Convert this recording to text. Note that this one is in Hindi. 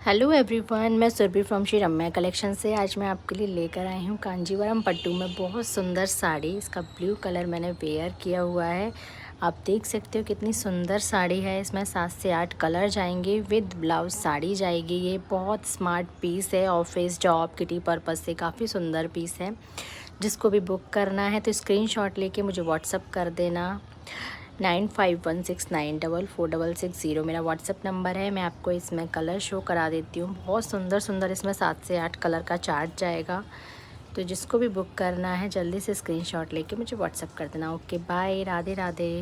हेलो एवरीवन, मैं सुरभि फ्रॉम श्री रम्या कलेक्शन से। आज मैं आपके लिए लेकर आई हूँ कांजीवरम पट्टू में बहुत सुंदर साड़ी। इसका ब्लू कलर मैंने वेयर किया हुआ है। आप देख सकते हो कितनी सुंदर साड़ी है। इसमें 7 से 8 कलर जाएंगे, विद ब्लाउज साड़ी जाएगी। ये बहुत स्मार्ट पीस है, ऑफिस जॉब किटी पर्पज़ से काफ़ी सुंदर पीस है। जिसको भी बुक करना है तो स्क्रीनशॉट लेके मुझे व्हाट्सअप कर देना। 9516944660 मेरा व्हाट्सअप नंबर है। मैं आपको इसमें कलर शो करा देती हूँ। बहुत सुंदर सुंदर इसमें 7 से 8 कलर का चार्ट जाएगा। तो जिसको भी बुक करना है जल्दी से स्क्रीनशॉट लेके मुझे व्हाट्सअप कर देना। Okay bye, Radhe Radhe.